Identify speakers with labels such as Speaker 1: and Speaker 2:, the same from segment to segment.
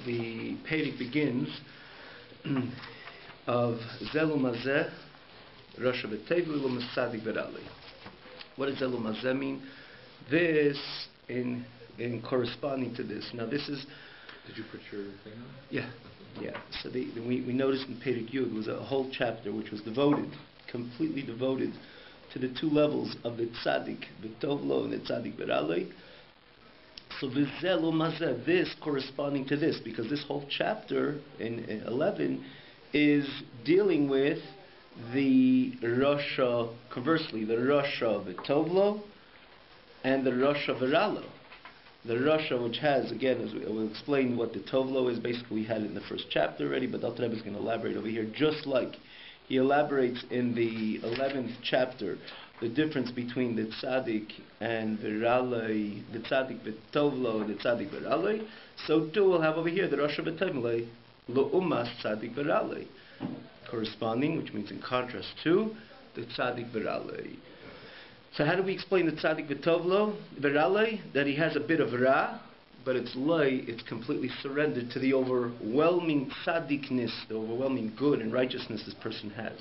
Speaker 1: the Perek begins of Zelu Mazeh, Rosh V'Tevli L'Mesadik V'Rali. What does Zelu Mazeh mean? This in corresponding to this. Now this is.
Speaker 2: Did you put your thing on?
Speaker 1: Yeah. So we noticed in Perek Yud was a whole chapter which was devoted, completely devoted to the two levels of the Tzaddik V'Tovlo and the Tzaddik V'Rali. So Zelu Mazeh, this corresponding to this, because this whole chapter in 11 is dealing with the Rasha, conversely, the Rasha V'Tovlo and the Rasha V'Ralo. The Rasha, which has, again, as we will explain what the Tovlo is, basically we had it in the first chapter already, but Alter Rebbe is going to elaborate over here, just like he elaborates in the 11th chapter the difference between the Tzaddik and the Ralei, the Tzaddik V'Tovlo and the Tzaddik V'Ralei. So too we'll have over here the Rasha V'Tovlo, L'Umas Tzaddik V'Ralei, corresponding, which means in contrast to the Tzaddik V'Ralei. So how do we explain the Tzaddik V'Tovlo, V'Ralei? That he has a bit of Ra, but it's lay, it's completely surrendered to the overwhelming tzaddikness, the overwhelming good and righteousness this person has.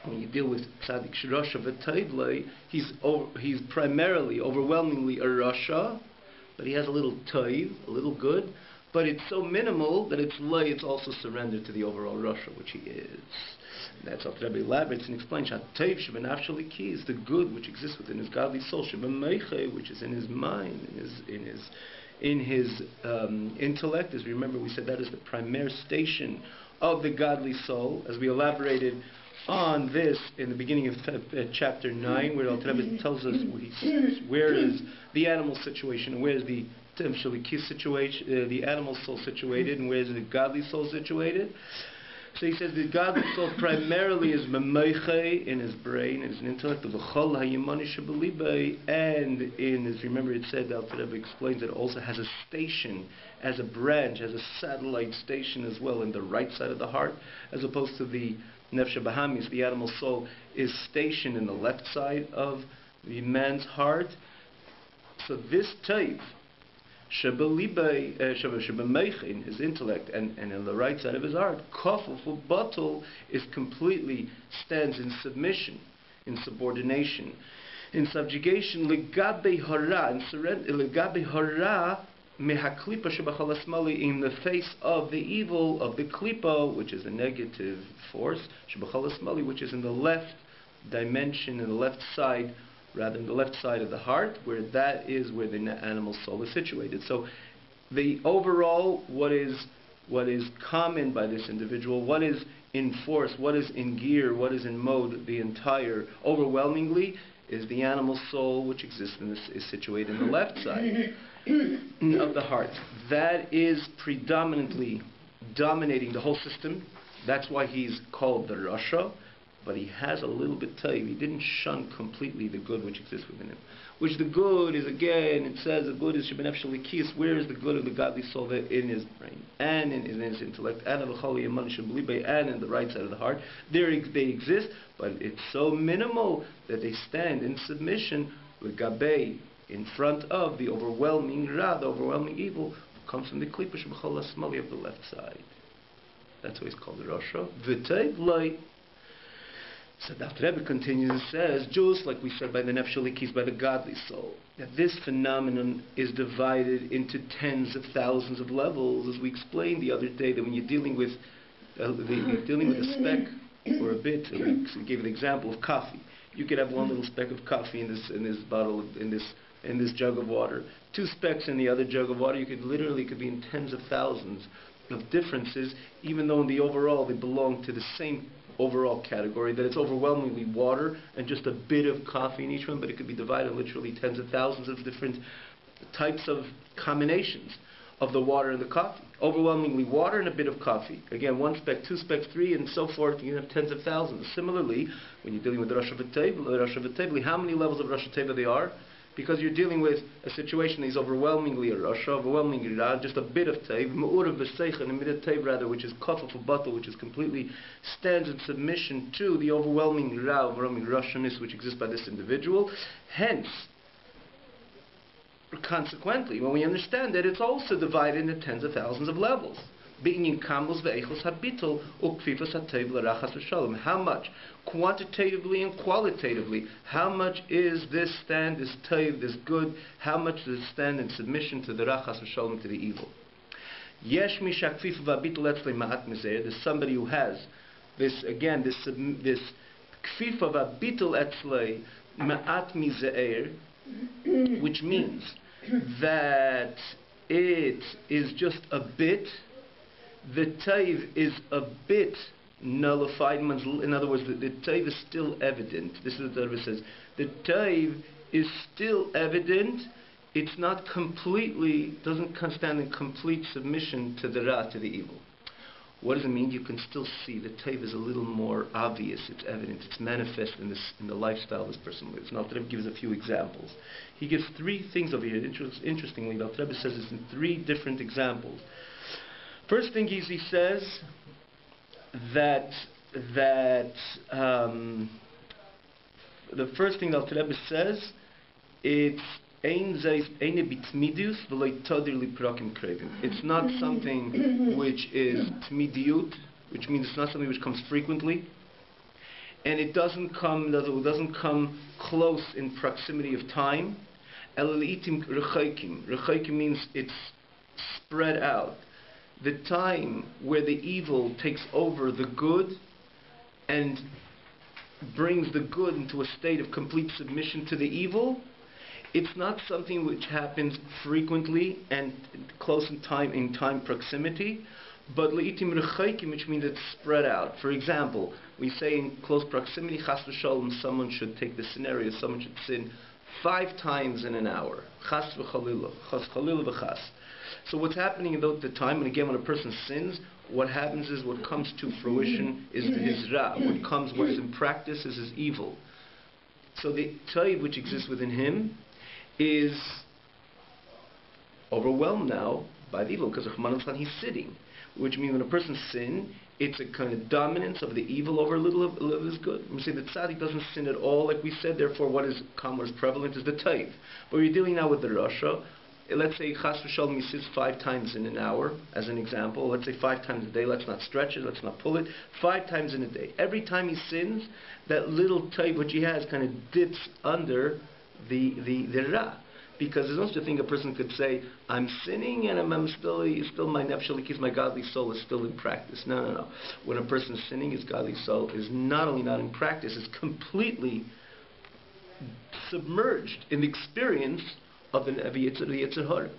Speaker 1: When you deal with Tzaddik Rasha V'Tovlo, he's primarily, overwhelmingly a Rasha, but he has a little Toiv, a little good, but it's so minimal that it's lay, it's also surrendered to the overall Rasha, which he is. And that's how Rebbe elaborates and explains Toiv Shebenafshali Ki is the good which exists within his godly soul, Shebenmeiche, which is in his mind, in his intellect. As we remember, we said that is the primary station of the godly soul, as we elaborated on this in the beginning of chapter 9, where Alter Rebbe tells us where is the animal situation and where is the situation, the animal soul situated, and where is the godly soul situated. So he says the godly soul primarily is memeiche in his brain, in his intellect, of the chol hayimani shebelibei, and in, as remember it said, Alter Rebbe explains that it also has a station, as a branch, as a satellite station as well in the right side of the heart, as opposed to the nefesh bahamis, the animal soul, is stationed in the left side of the man's heart. So this type, in his intellect and in the right side of his heart, kafuf batul, is completely stands in submission, in subordination, in subjugation, legabe hara, in surrender, legabe hara mehaklipa shebachal asmali, in the face of the evil of the klipa, which is a negative force, shebachal asmali, which is in the left dimension, in the left side, rather than the left side of the heart, where that is where the animal soul is situated. So the overall, what is common by this individual, what is in force, what is in gear, what is in mode, the entire, overwhelmingly, is the animal soul which exists in this, is situated in the left side of the heart. That is predominantly dominating the whole system. That's why he's called the Rasha. But he has a little bit Toiv. He didn't shun completely the good which exists within him. Which the good is, again, it says the good is Shebenafshali Kis. Where is the good of the godly soul? In his brain, and in his intellect, and in the right side of the heart. There they exist, but it's so minimal that they stand in submission with Gabei, in front of the overwhelming Ra, the overwhelming evil, who comes from the Klipa Shebachol Asmali of the left side. That's why he's called the Rasha. V'teiv Loi. So the Alter Rebbe continues and says, just like we said by the Nefesh Elikis, by the godly soul, that this phenomenon is divided into tens of thousands of levels, as we explained the other day, that when you're dealing with a speck or a bit, we gave an example of coffee. You could have one little speck of coffee in this bottle, in this jug of water, 2 specks in the other jug of water. Could be in tens of thousands of differences, even though in the overall they belong to the same overall category, that it's overwhelmingly water and just a bit of coffee in each one, but it could be divided literally tens of thousands of different types of combinations of the water and the coffee. Overwhelmingly water and a bit of coffee. Again, 1 speck, 2 specks, 3, and so forth. You have tens of thousands. Similarly, when you're dealing with the Rasha V'Tevli, how many levels of Rasha Teva there are? Because you're dealing with a situation that is overwhelmingly a Rasha, overwhelmingly Ra, just a bit of Tev, Me'urav B'Seicha, and a bit of Tev rather, which is Kafaf Batal, which is completely stands in submission to the overwhelming Ra, overwhelming Rashaness which exists by this individual. Hence, consequently, when we understand that it's also divided into tens of thousands of levels. How much? Quantitatively and qualitatively. How much is this stand, this taiv, this good? How much does it stand in submission to the rachas v'shalom, to the evil? There's somebody who has this, again, this kfifa v'abitul etzlei ma'at mize'er, which means that it is just a bit. The taiv is a bit nullified. In other words, the taiv is still evident. This is what the Rebbe says. The taiv is still evident. It's not completely, doesn't stand in complete submission to the ra, to the evil. What does it mean? You can still see the taiv is a little more obvious. It's evident. It's manifest in the lifestyle this person lives. Now, the Rebbe gives a few examples. He gives three things over here. Interestingly, the Rebbe says this in three different examples. First thing is, he says that the first thing that Rebbe says, it's it's not something which is tmidiut, which means it's not something which comes frequently, and it doesn't come close in proximity of time. Rechaikim means it's spread out. The time where the evil takes over the good and brings the good into a state of complete submission to the evil, it's not something which happens frequently and close in time proximity, but leitim rechaikim, which means it's spread out. For example, we say in close proximity, chas v'shalom, someone should take the scenario, someone should sin 5 times in an hour. Chas v'chalila, chas chalila v'chas. So what's happening at the time, and again when a person sins, what happens is what comes to fruition is his ra. What is in practice is his evil. So the taiv which exists within him is overwhelmed now by the evil, because he's sinning. Which means when a person sins, it's a kind of dominance of the evil over a little of his good. We say that tzaddik doesn't sin at all, like we said, therefore what is common, what is prevalent is the taiv. But we're dealing now with the rasha. Let's say chas v'shalom, he sins 5 times in an hour, as an example. Let's say 5 times a day. Let's not stretch it. Let's not pull it. 5 times in a day. Every time he sins, that little taiv which he has kind of dips under the ra. Because there's no such a thing a person could say, I'm sinning and I'm still my nefesh elikis, my godly soul is still in practice. No. When a person is sinning, his godly soul is not only not in practice, it's completely submerged in the experience of the Yetzer Hara.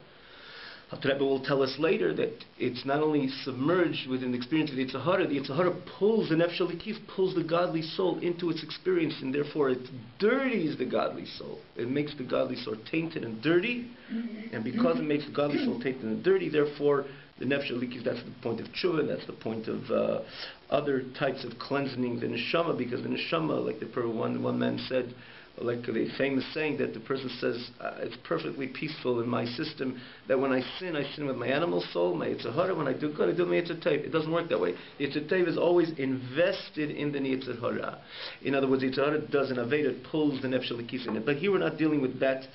Speaker 1: The Rebbe will tell us later that it's not only submerged within the experience of the Yetzer Hara pulls the nefesh elikis, pulls the godly soul into its experience, and therefore it dirties the godly soul. It makes the godly soul tainted and dirty, and because it makes the godly soul tainted and dirty, therefore the nefesh elikis, that's the point of tshuva, that's the point of other types of cleansing the neshama, because the neshama, like one man said, like the famous saying that the person says, it's perfectly peaceful in my system, that when I sin with my animal soul, my Yetzer Hara. When I do good, I do my Yetzer Tov. It doesn't work that way. The Yetzer Tov is always invested in the Yetzer Hara. In other words, the Yetzer Hara does an aved, it pulls the nefesh elikis in it. But here we're not dealing with this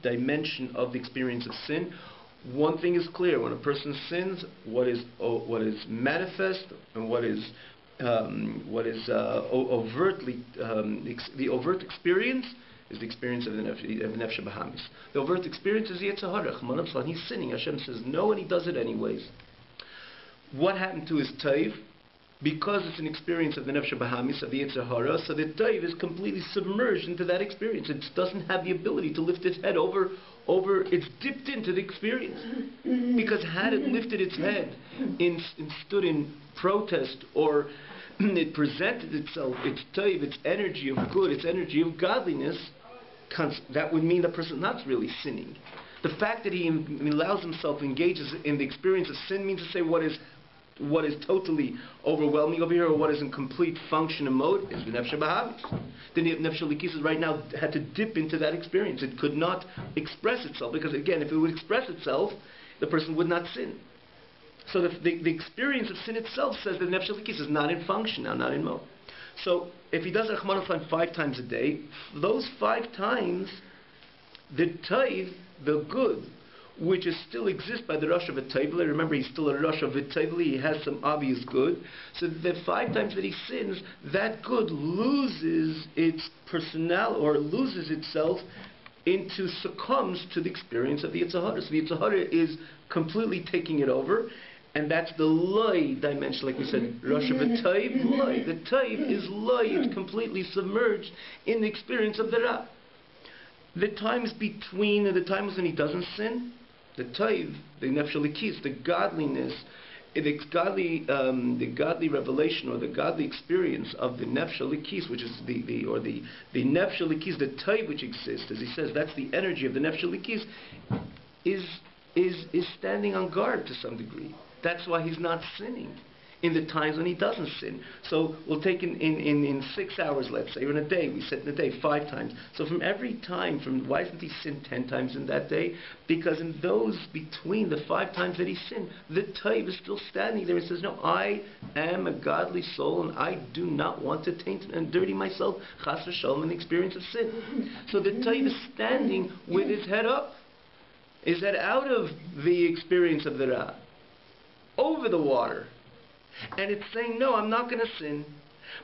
Speaker 1: dimension of the experience of sin. One thing is clear: when a person sins, what is manifest and what is overtly the overt experience is the experience of the nefesh bahamis. The overt experience is the Yetzer Hara. He's sinning. Hashem says no, and he does it anyways. What happened to his taiv? Because it's an experience of the nefesh bahamis, of the Yetzer Hara, so the taiv is completely submerged into that experience. It doesn't have the ability to lift its head over. It's dipped into the experience. Because had it lifted its head and stood in protest, or it presented itself, its taiv, its energy of good, its energy of godliness, that would mean the person not really sinning. The fact that he allows himself, engages in the experience of sin, means to say what is totally overwhelming over here, or what is in complete function and mode, is the nefesh bahamis. The nefesh elikis right now had to dip into that experience. It could not express itself, because again, if it would express itself, the person would not sin. So the experience of sin itself says that the nefesh elikis is not in function now, not in mode. So if he does Rachmana litzlan 5 times a day, those 5 times the taiv, the good, which is still exists by the Rosh of V'Tevli. Remember, he's still a Rosh of V'Tevli. He has some obvious good. So the 5 times that he sins, that good loses its personnel, or loses itself succumbs to the experience of the Yetzer Hara. So the Yetzer Hara is completely taking it over, and that's the loy dimension, like we said, Rosh of V'Teiv, loy. The taiv is loy. It's completely submerged in the experience of the Ra. The times between the times when he doesn't sin, the taiv, the nefesh elikis, the godliness, the godly revelation or the godly experience of the nefesh elikis, which is the nefesh elikis, the taiv which exists, as he says, that's the energy of the nefesh elikis, is standing on guard to some degree. That's why he's not sinning in the times when he doesn't sin. So we'll take in 6 hours, let's say, or in a day, we said in a day 5 times. So from every time, why doesn't he sin 10 times in that day? Because in those between the 5 times that he sinned, the taiv is still standing there and says, no, I am a godly soul and I do not want to taint and dirty myself, chas v'shalom, in the experience of sin. So the taiv is standing with his head up, his head out of the experience of the Ra, over the water. And it's saying, no, I'm not going to sin.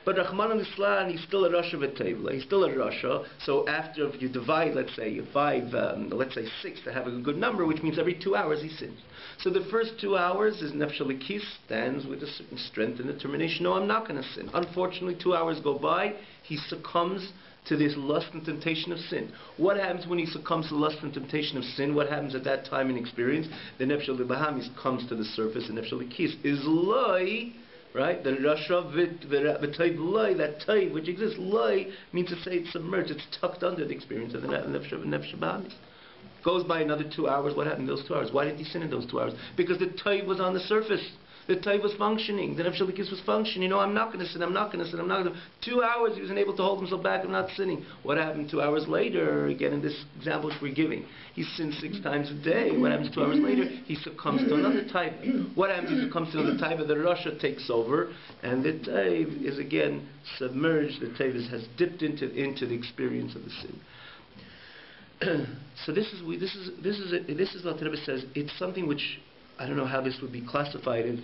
Speaker 1: But Rahman al-Islam, he's still a Rosh of V'Tevli. He's still a Rasha. So after you divide, let's say, 6 to have a good number, which means every 2 hours he sins. So the first 2 hours, his nefesh elikis stands with a certain strength and determination. No, I'm not going to sin. Unfortunately, 2 hours go by, he succumbs to this lust and temptation of sin. What happens when he succumbs to the lust and temptation of sin? What happens at that time in experience? The nefesh elikis comes to the surface. The nefesh elikis is loy, right? The rasha v'taiv loy, that taiv which exists. Loy means to say it's submerged, it's tucked under the experience of the nefesh elikis. Goes by another 2 hours. What happened in those 2 hours? Why didn't he sin in those 2 hours? Because the taiv was on the surface. The taiv was functioning. The nefesh elikis was functioning. I'm not going to sin. I'm not going to sin. I'm not going to. 2 hours he was unable to hold himself back and not sinning. What happened 2 hours later? Again, in this example which we're giving, he sins 6 times a day. What happens 2 hours later? He succumbs to another taiv. What happens? He succumbs to another taiv. The rasha takes over, and the taiv is again submerged. The taiv has dipped into the experience of the sin. So this is what the Rebbe says. It's something which I don't know how this would be classified as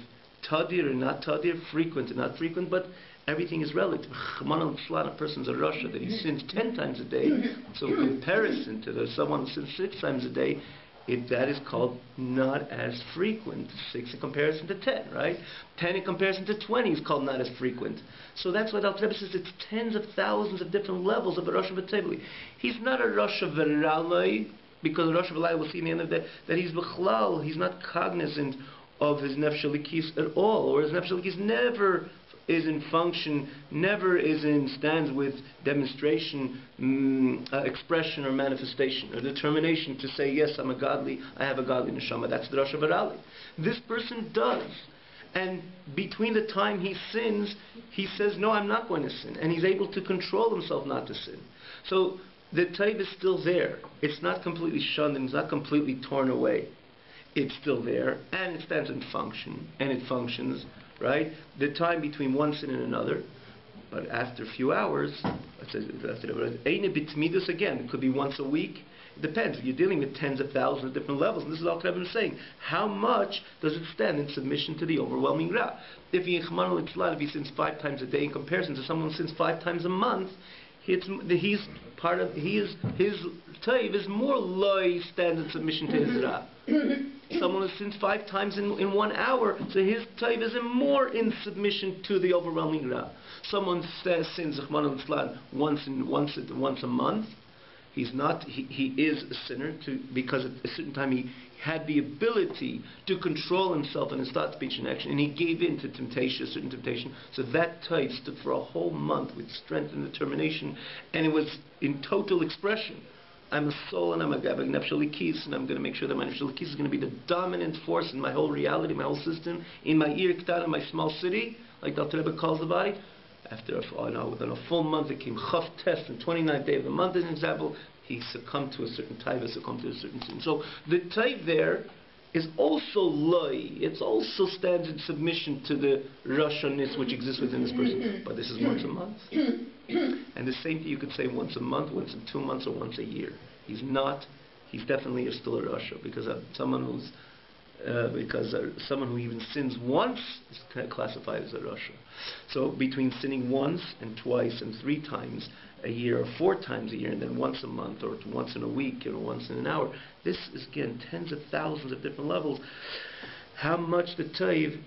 Speaker 1: tadir or not tadir, frequent or not frequent, but everything is relative. A person's a rasha that he sins 10 times a day. So in comparison to someone who sins 6 times a day, that is called not as frequent. 6 in comparison to 10, right? 10 in comparison to 20 is called not as frequent. So that's why the Alter Rebbe says it's tens of thousands of different levels of a Rosh V'Tevli. He's not a Rosh V'Ralai, because Rosh V'Ralai will see in the end of that he's B'chlal, he's not cognizant of his Nefesh elikis at all, or his Nefesh elikis never is in function, stands with demonstration, expression or manifestation or determination to say, yes, I have a godly neshama. That's the Rosh V'Ralai. This person does. And between the time he sins, he says, no, I'm not going to sin. And he's able to control himself not to sin. So the taiv is still there. It's not completely shunned and it's not completely torn away. It's still there, and it stands in function, and it functions, right? The time between one sin and another, but after a few hours, again, it could be once a week. It depends. You're dealing with tens of thousands of different levels, and this is all Rebbe is saying. How much does it stand in submission to the overwhelming Ra? If he sins 5 times a day in comparison to someone who sins 5 times a month, his taiv is more loy, stands in submission to his Ra. Someone who sins 5 times in 1 hour, so his taiv is more in submission to the overwhelming Ra. Someone sins once a month. He's not. He is a sinner because at a certain time he had the ability to control himself in his thought, speech, and action, and he gave in to temptation, a certain temptation. So that taiv stood for a whole month with strength and determination, and it was in total expression. I'm a soul and I'm a nefesh elikis, and I'm going to make sure that my nefesh elikis is going to be the dominant force in my whole reality, my whole system, in my ir k'tana, my small city, like the Alter Rebbe calls the body. After within a full month, it came Chav Test, the 29th day of the month, as an example, he succumbed to a certain taiv, succumbed to a certain sin. So the taiv there is also loy. It also stands in submission to the rashanis which exists within this person. But this is once a month. And the same thing you could say once a month, once in 2 months, or once a year. He's not. He's definitely still a rasha, because someone who even sins once is classified as a rasha. So between sinning once and twice and 3 times a year, or 4 times a year, and then once a month, or once in a week, or once in an hour, this is again tens of thousands of different levels. How much the Taiv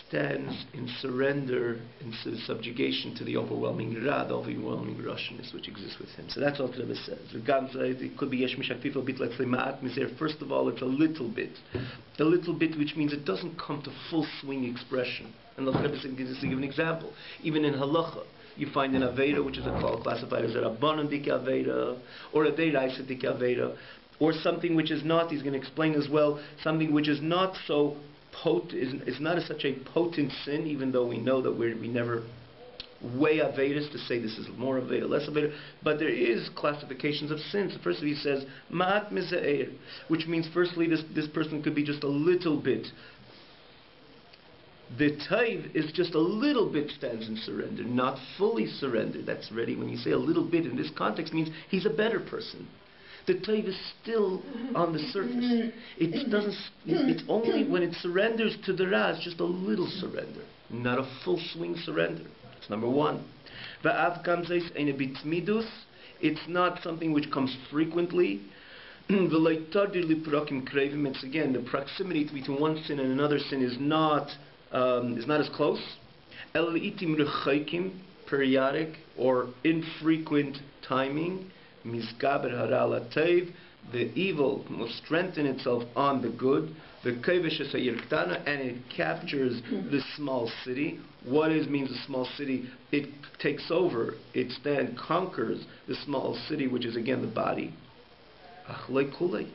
Speaker 1: stands in surrender, in subjugation to the overwhelming Ra, the overwhelming Russianness which exists with him. So that's all the Rebbe says. It could be Yesh Mishakfif, a bit like Ma'at Mizer. First of all, it's a little bit. The little bit, which means it doesn't come to full swing expression. And the Rebbe says, just to give an example, even in Halacha, you find an Aveda, which is classified as a Rabbanon Dik Aveda, or a Deiraisa Dik Aveda, or something which is not, he's going to explain as well, something which is not so is not such a potent sin, even though we know that we never weigh Avedas to say this is more Aveda, less Aveda, but there is classifications of sins. Firstly, he says, Ma'at Mize'er, which means firstly this person could be just a little bit. The Taiv is just a little bit stands in surrender, not fully surrendered. That's ready. When you say a little bit in this context, means he's a better person. The Taiv is still on the surface. It's only when it surrenders to the Ra, it's just a little surrender, not a full swing surrender. That's number one. It's not something which comes frequently. It's again, the proximity between one sin and another sin is not as close. Periodic or infrequent timing. Mizgaber haral atayv, the evil will strengthen itself on the good. The kevish is a yirktana, and it captures the small city. What means a small city? It takes over. It then conquers the small city, which is again the body. Achlei kulei,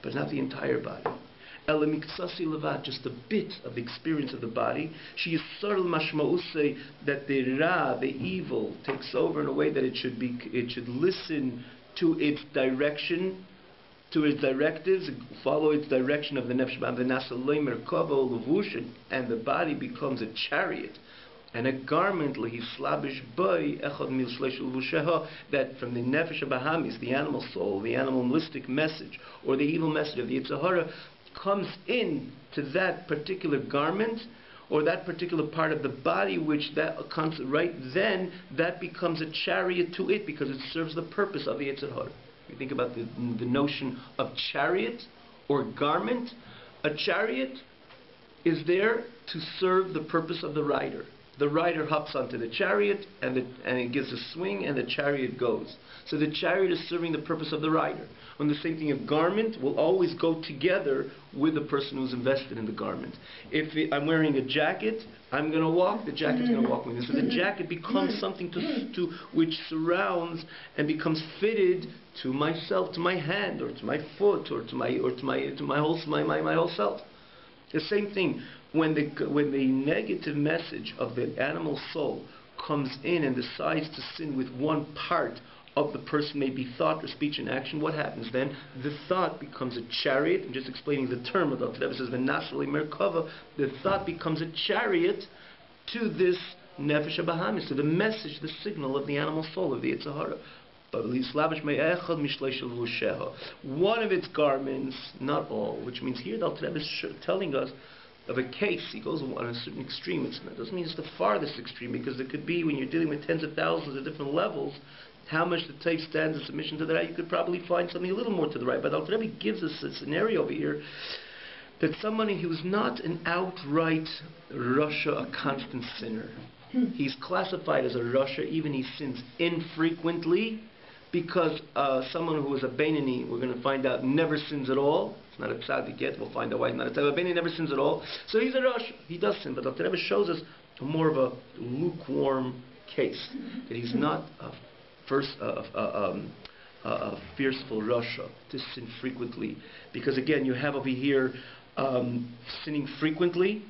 Speaker 1: but not the entire body. Elamiksasi levat, just a bit of the experience of the body. She is subtle mashmausei, that the ra, the evil, takes over in a way that it should listen to its direction, to its directives, follow its direction of the nefesh b'nasa leimer kavo levushin, and the body becomes a chariot and a garment lehislabish boy echad mil shleish levusheha, that from the nefesh bahamis, the animal soul, the animalistic message, or the evil message of the Yetzer Hara, comes in to that particular garment or that particular part of the body, which that comes right then, that becomes a chariot to it, because it serves the purpose of the Yetzer Hara. You think about the notion of chariot or garment. A chariot is there to serve the purpose of the rider. The rider hops onto the chariot, and it gives a swing, and the chariot goes. So the chariot is serving the purpose of the rider. When the same thing, a garment will always go together with the person who's invested in the garment. If I'm wearing a jacket, I'm going to walk, the jacket's going to walk with me. So the jacket becomes something to which surrounds and becomes fitted to myself, to my hand, or to my foot, or to my whole self. The same thing. When the negative message of the animal soul comes in and decides to sin with one part of the person, maybe thought or speech and action, what happens then? The thought becomes a chariot. I'm just explaining the term of Dr. Rebbe says, V'nasali merkava. The thought becomes a chariot to this nefesh bahamis, to the message, the signal of the animal soul, of the Yetzer Hara. One of its garments, not all, which means here Dr. Rebbe is telling us of a case. He goes on a certain extreme. It doesn't mean it's the farthest extreme, because it could be, when you're dealing with tens of thousands of different levels, how much the tape stands in submission to the right, you could probably find something a little more to the right. But Dr. Rebbe gives us a scenario over here that somebody who's not an outright rasha, a constant sinner, he's classified as a rasha, even he sins infrequently, because someone who is a Beinoni, we're going to find out, never sins at all. It's not a tzaddik yet. We'll find out why he's not a tzaddik. Beinoni never sins at all. So he's a rasha. He does sin. But Dr. Rebbe shows us more of a lukewarm case, that he's not a fearful rasha to sin frequently. Because again, you have over here sinning frequently.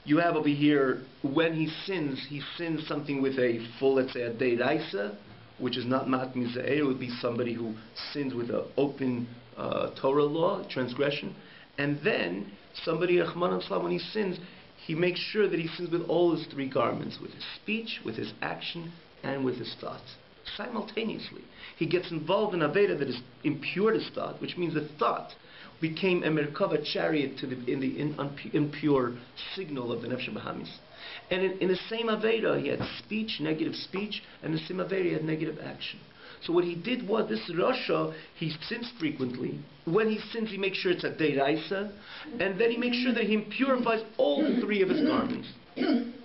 Speaker 1: You have over here, when he sins something with a full, let's say, a deiraisa, which is not mat mizair. It would be somebody who sins with an open Torah law, transgression. And then somebody, Rahman al-Islam, when he sins, he makes sure that he sins with all his 3 garments, with his speech, with his action, and with his thoughts. simultaneously. He gets involved in Aveda that is impure his thought, which means the thought became a Merkava chariot to the impure signal of the Nefesh Bahamis. And in the same Aveda, he had speech, negative speech, and the same Aveda, he had negative action. So what he did was, this Rasha, he sins frequently. When he sins, he makes sure it's a Deiraisa, and then he makes sure that he purifies all three of his garments.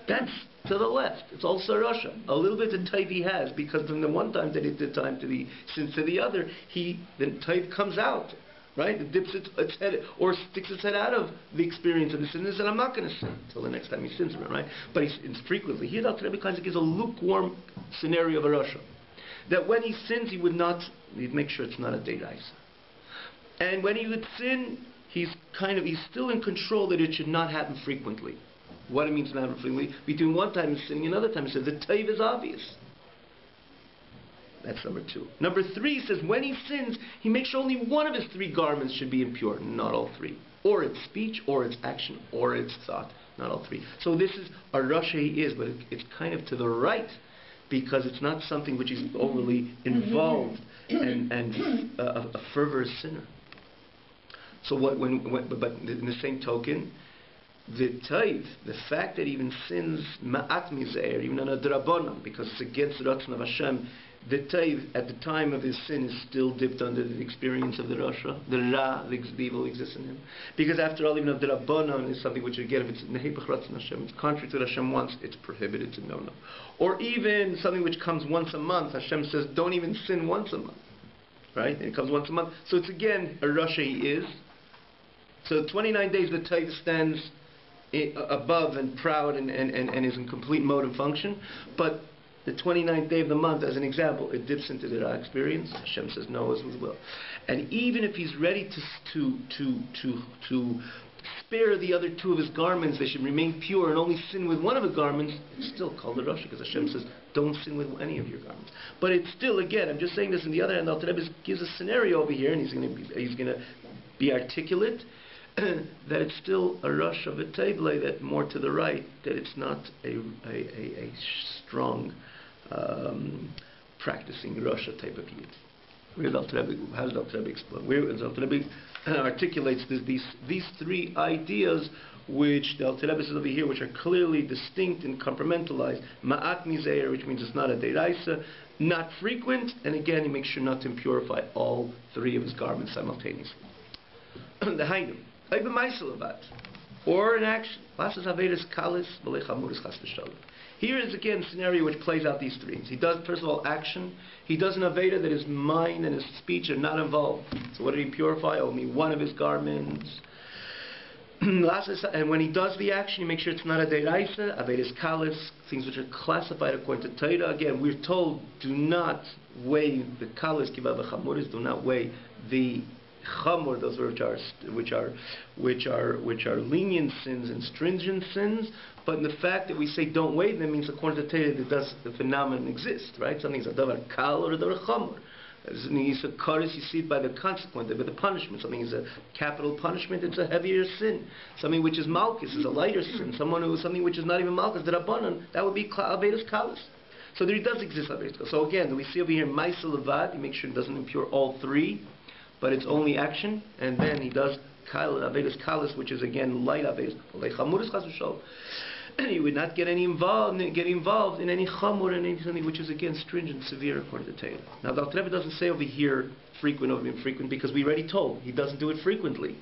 Speaker 1: That's to the left. It's also Rasha. A little bit of Taiv he has, because from the one time that he did time to the sins to the other, the Taiv comes out. Right? It dips its head, or sticks its head out of the experience of the sin, and says, I'm not going to sin until the next time he sins, right? But he sins frequently. Here, Dr. Rebbe Kaiser gives a lukewarm scenario of a Rasha. That when he sins, he'd make sure it's not a Deiraisa. And when he would sin, he's still in control that it should not happen frequently. What it means to not happen frequently, between one time he's sinning and another time he says, the Taiv is obvious. That's number 2. Number 3 says when he sins, he makes sure only one of his 3 garments should be impure, not all 3. Or it's speech, or it's action, or it's thought, not all 3. So this is a Rasha he is, but it's kind of to the right, because it's not something which is overly involved and a fervor sinner. So but in the same token, the Taiv, the fact that he even sins ma'at mizeir, even on a drabonim, because it's against the Ratzon of Hashem, the Taiv, at the time of his sin, is still dipped under the experience of the Rasha. The Ra, the evil exists in him. Because after all, even if the Rabbanon is something which, again, if it's Nehebach Ratzon Hashem, it's contrary to what Hashem wants, it's prohibited to no. Or even something which comes once a month, Hashem says, don't even sin once a month. Right? And it comes once a month. So it's again, a Rasha he is. So 29 days the Taiv stands above and proud and is in complete mode and function. But the 29th day of the month, as an example, it dips into the Ra experience. Hashem says no as well. And even if he's ready to spare the other 2 of his garments, they should remain pure and only sin with one of the garments, it's still called the Rasha, because Hashem says don't sin with any of your garments. But it's still, again, I'm just saying this, on the other hand, Alter Rebbe gives a scenario over here, and he's going to be articulate, that it's still a rush of a table, that more to the right, that it's not a strong practicing Rasha type of yid. How does Alter Rebbe explain? Where Alter Rebbe articulates these 3 ideas, which the Alter Rebbe says over here, which are clearly distinct and compartmentalized. Ma'at mizeir, which means it's not a deiraisa, not frequent, and again, he makes sure not to impurify all 3 of his garments simultaneously. The Hainu. Or an action. Here is again a scenario which plays out these 3. He does, first of all, action. He does an Aveda that his mind and his speech are not involved. So what did he purify? Only one of his garments. And when he does the action, he makes sure it's not a Deiraisa, Avedas Kalis, things which are classified according to Torah. Again, we're told, do not weigh the Kalis, Kiva v'chamuris, do not weigh the Chamor, those which are lenient sins and stringent sins, but in the fact that we say don't weigh them means according to Torah that the phenomenon exists, right? Something's a davar kal or a davar chamor. Something is a karis, you see it by the consequence, by the punishment. Something is a capital punishment, it's a heavier sin. Something which is malchus is a lighter sin. Something which is not even malchus, the rabbanon, that would be avedas kalis. So there does exist avedas kalis. So again, we see over here ma'aseh levad, he makes sure it doesn't impure all 3. But it's only action, and then he does Avedas Kalis, which is again light Avedas. He would not get involved in any Chamur and anything which is again stringent, severe according to Torah. Now the Alter Rebbe doesn't say over here frequent or infrequent, because we already told he doesn't do it frequently.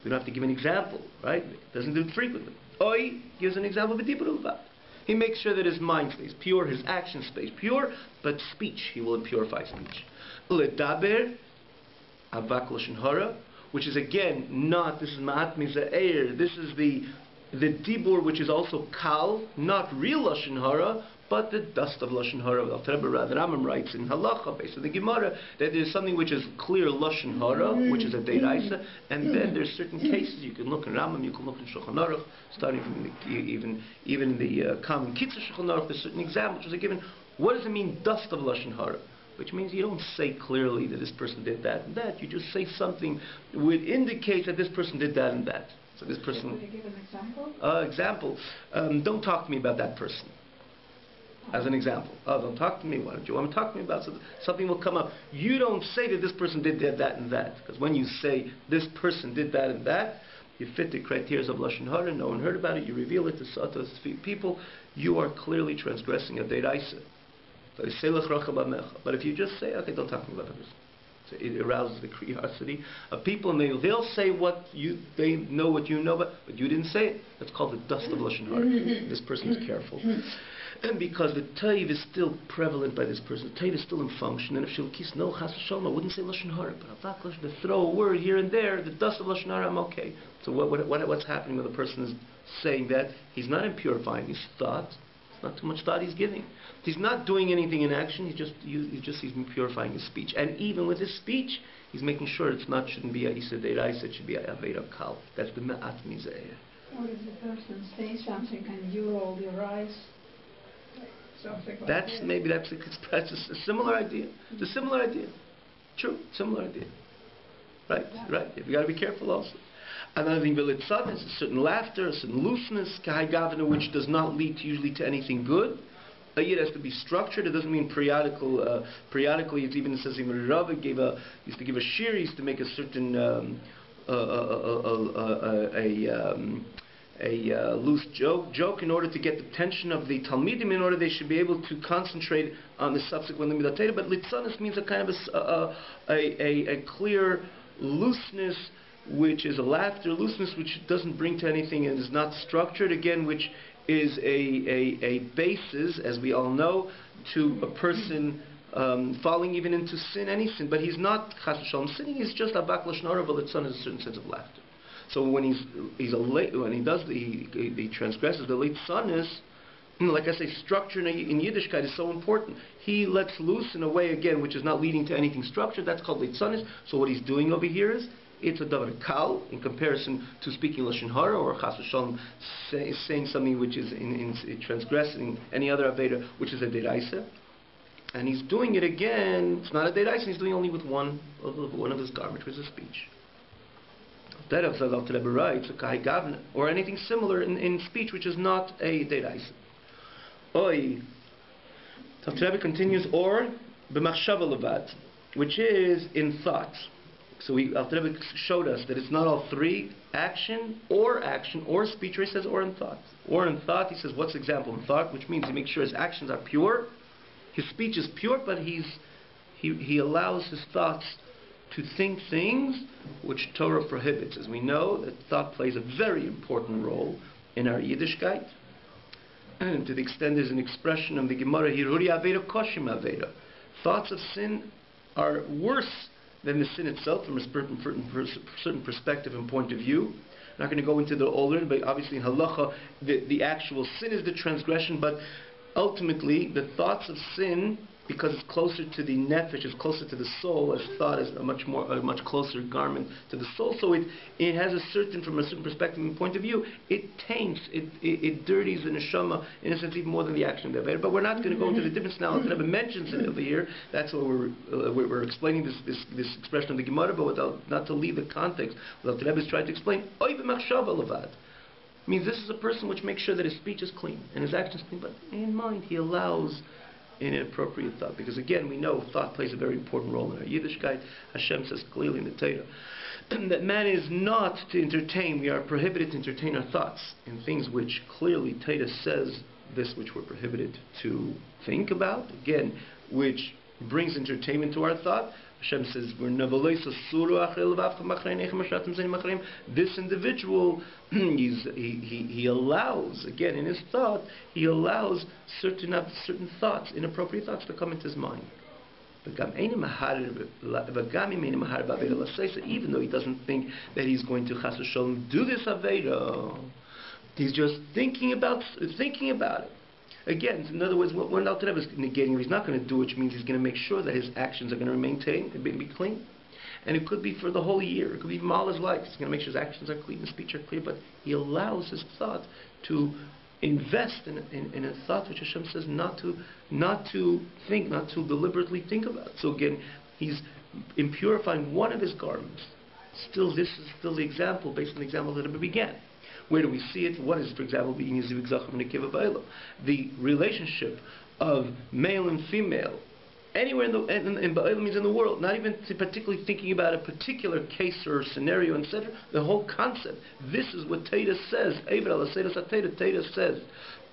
Speaker 1: We don't have to give an example, right? He doesn't do it frequently. Oi gives an example of a deeper uvat. He makes sure that his mind stays pure, his action stays pure, but speech, he will purify speech. Ledaber Avak Lashon Hara, which is again not, this is Ma'at Mizeir, this is the Dibur which is also Kal, not real Lashon Hara, but the dust of Lashon Hara. Alter Rebbe Rambam writes in Halacha, based on the Gemara, that there's something which is clear Lashon Hara, which is a Deiraisa, and then there's certain cases, you can look in Rambam, you can look in Shulchan Aruch, starting from even in the common Kitzur Shulchan Aruch, there's certain examples which are given. What does it mean, dust of Lashon Hara? Which means you don't say clearly that this person did that and that. You just say something would indicate that this person did that and that. So this person.
Speaker 3: Could you give an example?
Speaker 1: Don't talk to me about that person. As an example. Oh, don't talk to me. Why don't you want to talk to me about something? Something will come up. You don't say that this person did that and that. Because when you say this person did that and that, you fit the criteria of Lashon Hara, no one heard about it, you reveal it to others people, you are clearly transgressing a Deiraisa. But if you just say, okay, don't talk to me about that person. So it arouses the curiosity of people, and they'll say they know what you know, but you didn't say it. That's called the dust of Lashon Hara. This person is careful. And because the Taiv is still prevalent by this person, the Taiv is still in function, and if she'll kiss no Chas V'Shalom, I wouldn't say Lashon Hara, but to throw a word here and there, the dust of Lashon Hara, I'm okay. So what's happening when the person is saying that? He's not impurifying his thought. It's not too much thought he's giving. He's not doing anything in action. He's purifying his speech. And even with his speech, he's making sure shouldn't be a Issa Deiraisa, it should be a Aveda Kal. That's the Me'at Mizeh.
Speaker 3: Or if the person says something and you roll your eyes, something like
Speaker 1: that's a similar idea. It's a similar idea. True, similar idea. Right, yeah. Right. You got to be careful also. Another thing, V'litzad, is a certain laughter, a certain looseness, Kahai Gavana, which does not lead usually to anything good. A yid has to be structured. It doesn't mean periodical. Periodically, it even says even Rav used to give a shir. He used to make a certain loose joke in order to get the attention of the Talmidim, in order they should be able to concentrate on the subsequent Limidat Torah. But Litzanis means a kind of a clear looseness, which is a laughter, looseness which doesn't bring to anything and is not structured, again, which is a basis, as we all know, to a person falling even into sin, any sin. But he's not Chas V'Shalom sinning, he's just Abak Lashon Hara, but Litzanis is a certain sense of laughter. So when he transgresses the Litzanis, like I say, structure in Yiddishkeit is so important. He lets loose in a way, again, which is not leading to anything structured. That's called Litzanis. So what he's doing over here is, it's a davar kal in comparison to speaking Lashon Hara or Chas V'Shalom saying something which is in transgressing any other Aveda, which is a Deiraisa. And he's doing it again, it's not a Deiraisa, he's doing only with one of his garments, which is speech. It's a Kahai Gavna, or anything similar in speech which is not a Deiraisa. Oi. Rebbe continues, or b'machshava levad, which is in thought. So Alter Rebbe showed us that it's not all three, action or speech, or he says or in thought. Or in thought, he says, what's the example in thought? Which means he makes sure his actions are pure, his speech is pure, but he allows his thoughts to think things which Torah prohibits. As we know, that thought plays a very important role in our Yiddishkeit. And to the extent there's an expression of the Gemara, Hiruri Aveda Koshim Aveda. Thoughts of sin are worse than the sin itself from a certain perspective and point of view. I'm not going to go into the older, but obviously in halacha, the actual sin is the transgression, but ultimately the thoughts of sin, because it's closer to the nefesh, it's closer to the soul, as thought is a much closer garment to the soul. So it has from a certain perspective and point of view, it taints, it dirties the neshama, in a sense, even more than the action of the Aveda. But we're not going to go into the difference now. The Rebbe mentions it over here. That's what we're explaining this expression of the Gemara, but not to leave the context. What the Rebbe is trying to explain, oy b'machshava levad, means this is a person which makes sure that his speech is clean and his action is clean, but in mind he allows in an appropriate thought. Because again, we know thought plays a very important role in our Yiddishkeit. Hashem says clearly in the Torah that man is not to entertain, we are prohibited to entertain our thoughts in things which clearly Torah says this which we're prohibited to think about, again, which brings entertainment to our thought. Hashem says, this individual, he allows, again, in his thought, he allows certain thoughts, inappropriate thoughts to come into his mind. Even though he doesn't think that he's going to Chas V'Shalom do this Aveda, he's just thinking about it. Again, in other words, what Alter Rebbe is negating, he's not going to do, which means he's going to make sure that his actions are going to maintain and be clean. And it could be for the whole year. It could be even all his life. He's going to make sure his actions are clean, his speech are clear, but he allows his thought to invest in a thought which Hashem says not to think, not to deliberately think about. So again, he's impurifying one of his garments. This is still the example, based on the example that Rebbe began. Where do we see it? What is, for example, being the relationship of male and female, anywhere in Ba'il means in the world, not even particularly thinking about a particular case or scenario, etc. The whole concept. This is what Teda says. Teda says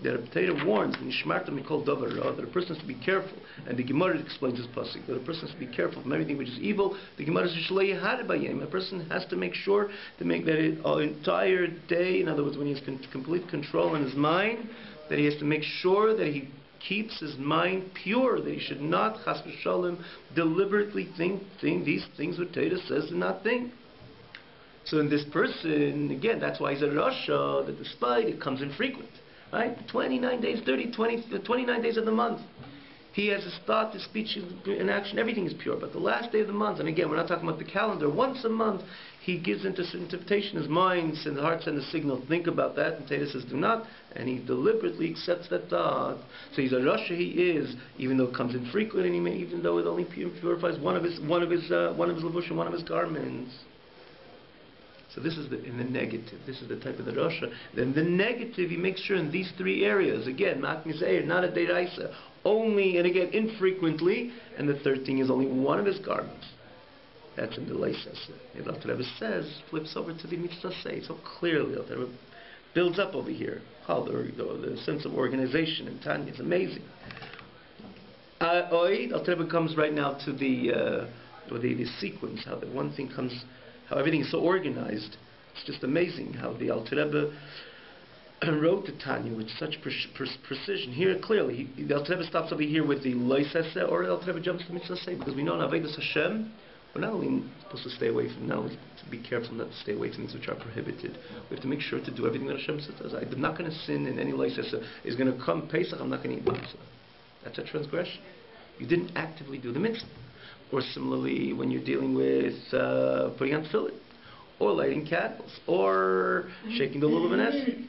Speaker 1: that Teda warns, that a person has to be careful. And the Gemara explains this pasuk, that a person has to be careful from everything which is evil. The Gemara says, a person has to make sure to make that an entire day, in other words, when he has complete control in his mind, that he has to make sure that he keeps his mind pure, that he should not, chas v'shalom, deliberately think these things what Teda says to not think. So in this person, again, that's why he's a rasha, that despite it comes infrequent, right? 29 days, 29 days of the month. He has his thought, his speech, and action, everything is pure. But the last day of the month, and again, we're not talking about the calendar, once a month, he gives into interpretation, his mind and the heart send a signal, think about that, and Teda says do not, and he deliberately accepts that thought. So he's a rasha, he is, even though it comes infrequent, and even though it only purifies one of his levushim, one of his garments. So this is in the negative. This is the type of the rasha. Then the negative, he makes sure in these three areas. Again, mat miseir, not a deraisa, only, and again, infrequently. And the third thing is only one of his garments. That's in the leisasa. The Alter Rebbe says, flips over to the mitzvah say so clearly. The Alter Rebbe builds up over here. How the sense of organization in Tanya is amazing. Alter Rebbe comes right now to the sequence, how the one thing comes, how everything is so organized. It's just amazing how the Alter Rebbe wrote the Tanya with such precision. Here, clearly, the Alter Rebbe stops over here with the leisasa, or the Alter Rebbe jumps to mitzvah say, because we know in Avodas Hashem, we're not only supposed to stay away from, not only to be careful not to stay away from things which are prohibited, we have to make sure to do everything that Hashem says. I'm not going to sin in any leisasa. It's going to come Pesach, I'm not going to eat matzah. That's a transgression. You didn't actively do the mitzvah. Or similarly, when you're dealing with putting on tefillin, or lighting candles, or shaking the lulav and esrog.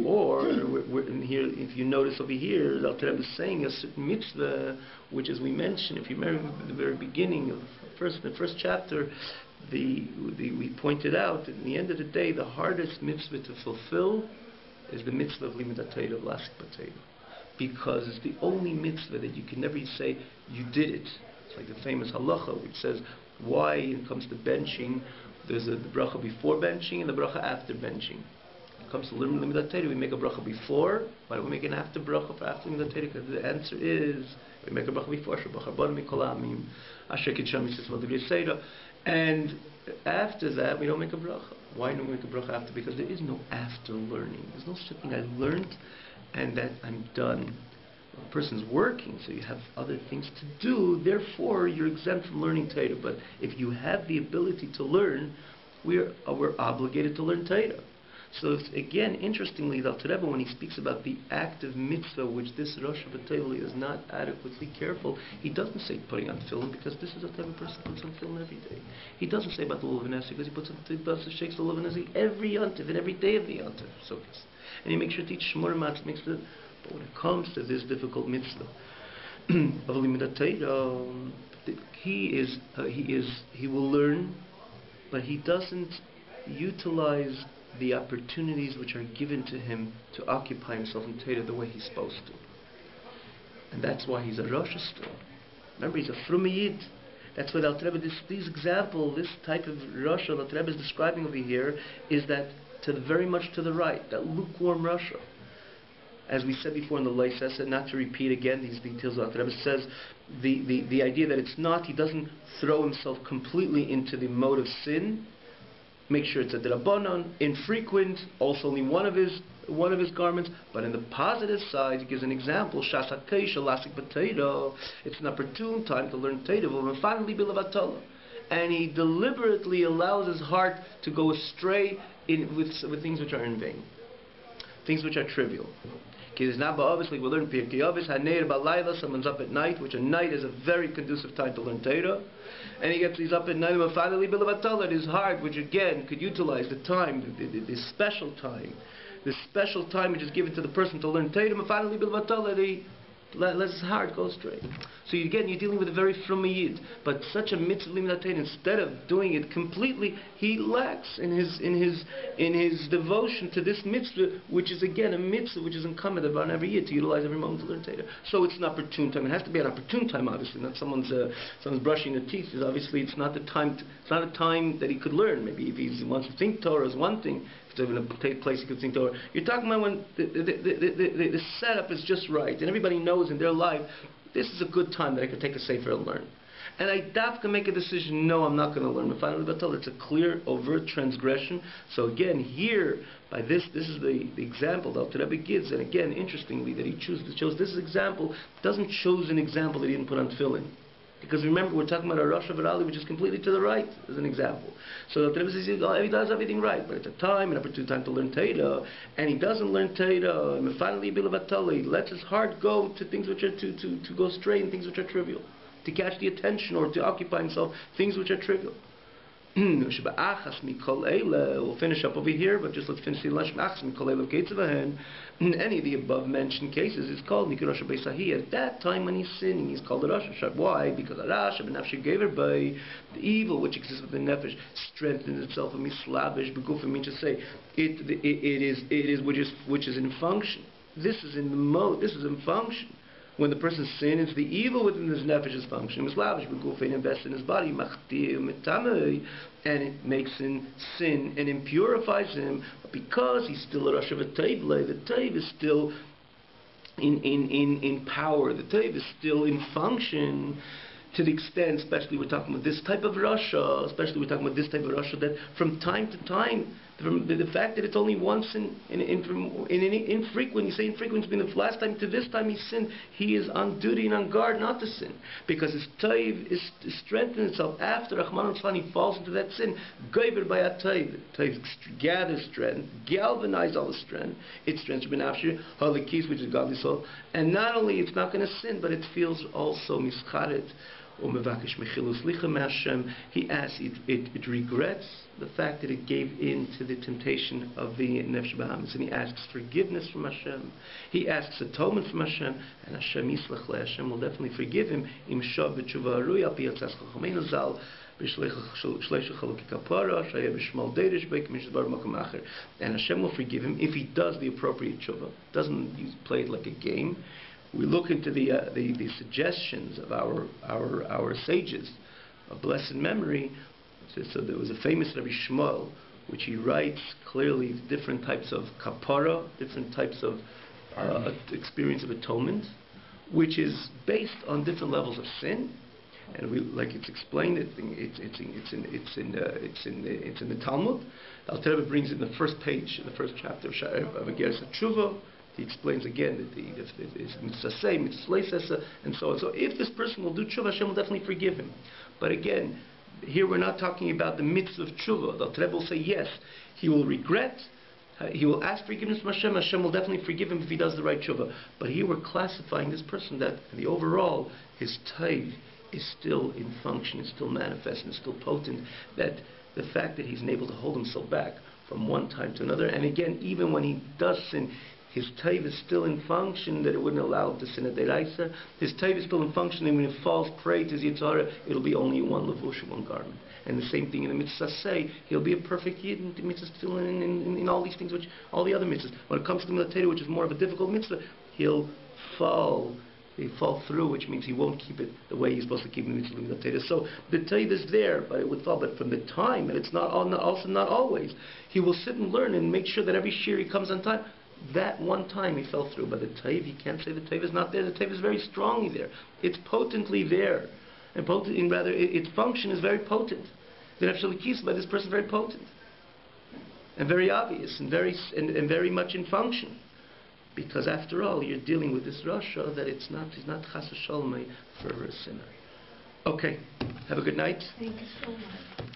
Speaker 1: Or, in here, if you notice over here, the Alter Rebbe is saying a certain mitzvah, which, as we mentioned, if you remember at the very beginning of the first chapter, we pointed out that in the end of the day, the hardest mitzvah to fulfill is the mitzvah of limudat Torah, of lasik b'Torah, because it's the only mitzvah that you can never say you did it. It's like the famous halacha, which says why, when it comes to benching, there's the bracha before benching and the bracha after benching. Comes to limudat Torah, we make a bracha before. Why don't we make an after bracha for after limudat Torah? Because the answer is we make a bracha before. And after that, we don't make a bracha. Why don't we make a bracha after? Because there is no after learning. There's no such thing. I learned, and that I'm done. A person's working, so you have other things to do. Therefore, you're exempt from learning Torah. But if you have the ability to learn, we're obligated to learn Torah. So again, interestingly, the Alter Rebbe, when he speaks about the active mitzvah, which this Rosh Hashanah is not adequately careful, he doesn't say putting on tefillin, because this is a type of person who puts on tefillin every day. He doesn't say about the lulav and esrog, because he shakes the lulav and esrog every yontiv and every day of the yontiv. So, and he makes sure to teach shmur matzah, makes the. But when it comes to this difficult mitzvah of limudat Torah, he will learn, but he doesn't utilize the opportunities which are given to him to occupy himself in Torah the way he's supposed to. And that's why he's a rasha still. Remember, he's a frum yid. That's why the Alter Rebbe, this example, this type of rasha the Alter Rebbe is describing over here, is that very much to the right, that lukewarm rasha. As we said before in the leisasa, not to repeat again these details, the Alter Rebbe says the idea that it's not, he doesn't throw himself completely into the mode of sin. Make sure it's a d'Rabbanan, infrequent, also only one of his garments. But in the positive side, he gives an example: Shas HaKeisha lasik b'Torah. It's an opportune time to learn Torah. Finally, bilavatala, and he deliberately allows his heart to go astray with things which are in vain, things which are trivial. Because now, obviously, we learn Pirkei Avos, Haneir Balayla, someone's up at night, which a night is a very conducive time to learn Torah. And he's up at night, and finally, Bilavatala, his heart, which again could utilize the time, the special time which is given to the person to learn Torah, and finally, Bilavatala, Let his heart go straight. So again, you're dealing with a very frumy yid, but such a mitzvah limud hatayr, instead of doing it completely, he lacks in his devotion to this mitzvah, which is again a mitzvah which is incumbent upon every yid to utilize every moment to learn Torah. So it's an opportune time. It has to be an opportune time, obviously, not someone's brushing their teeth. Obviously, it's not the time. It's not a time that he could learn. Maybe if he wants to think Torah is one thing. If it's in a place he could think Torah. You're talking about when the setup is just right, and everybody knows in their life, this is a good time that I could take a sefer and learn. And I can make a decision, no, I'm not going to learn. It's a clear, overt transgression. So again, here, by this is the example that the Rebbe gives. And again, interestingly, that he chose this example, doesn't choose an example that he didn't put on tefillin. Because remember, we're talking about a Rosh Hashanah, which is completely to the right, as an example. So the Rebbe says he does everything right, but it's a time, an opportune time to learn Torah, and he doesn't learn Torah, and finally he lets his heart go to things which are to go straight and things which are trivial, to catch the attention or to occupy himself, things which are trivial. We'll finish up over here, but just let's finish the lunch. In any of the above mentioned cases, it's called Nikir Rosh Beisahi. At that time when he's sinning, he's called a Rosh Hashanah. Why? Because the evil which exists within the nefesh strengthens itself and mislavish beguf. Means to say it is which is in function. This is in the mode. This is in function. When the person sins, the evil within his nefesh is functioning. Mislavish beguf, and invests in his body. Machtir mitamei, and it makes him sin and impurifies him. But because he's still a Rosh Hashanah, the Teiv is still in power. The Teiv is still in function. To the extent, especially we're talking about this type of Rasha, that from time to time, the fact that it's only once infrequent, you say infrequent, means the last time to this time he sinned, he is on duty and on guard not to sin. Because his Taiv is strengthening itself. After Rahman al he falls into that sin, Goiver by a Taiv. Taiv gathers strength, galvanizes all the strength. It strengthens Benafshir, Halikis, which is godly soul. And not only it's not going to sin, but it feels also mischaret. He asks, it regrets the fact that it gave in to the temptation of the Nefesh Bahamas, and he asks forgiveness from Hashem. He asks atonement from Hashem, and Hashem Yislach Le, Hashem will definitely forgive him. And Hashem will forgive him if he does the appropriate tshuva. Doesn't play it like a game. We look into the suggestions of our sages of blessed memory. So there was a famous Rabbi Shmuel, which he writes clearly different types of kapara, different types of experience of atonement, which is based on different levels of sin. And it's explained. It's in the Talmud. The Alter Rebbe brings it in the first page, in the first chapter of Ageres HaTshuva. He explains again that it's mitzvah, mitzvah, and so on. So if this person will do tshuva, Hashem will definitely forgive him. But again, here we're not talking about the mitzvah of tshuva. The Rebbe will say yes, he will regret, he will ask forgiveness from Hashem. Hashem will definitely forgive him if he does the right tshuva. But here we're classifying this person that the overall his taiv is still in function, is still manifest, and still potent. That the fact that he's able to hold himself back from one time to another, and again, even when he does sin, his taiv is still in function, that it wouldn't allow him to sin a deraisa. His taiv is still in function, and when it falls prey to his yitzhara, it'll be only one levush, one garment. And the same thing in the mitzvah say, he'll be a perfect yid in the mitzvah still in all these things, which all the other mitzvahs. When it comes to the mitzvah, which is more of a difficult mitzvah, he'll fall through, which means he won't keep it the way he's supposed to keep it in the mitzvah. So the taiv is there, but it would fall. But from the time, and it's also not always, he will sit and learn and make sure that every shir he comes on time. That one time he fell through, but the taiv, he can't say the taiv is not there. The taiv is very strongly there. It's potently there, and its function is very potent. The nefesh halikis by this person is very potent, and very obvious, and very much in function. Because after all, you're dealing with this rasha that he's not chas v'sholom for a sinner. Okay, have a good night.
Speaker 3: Thank you so much.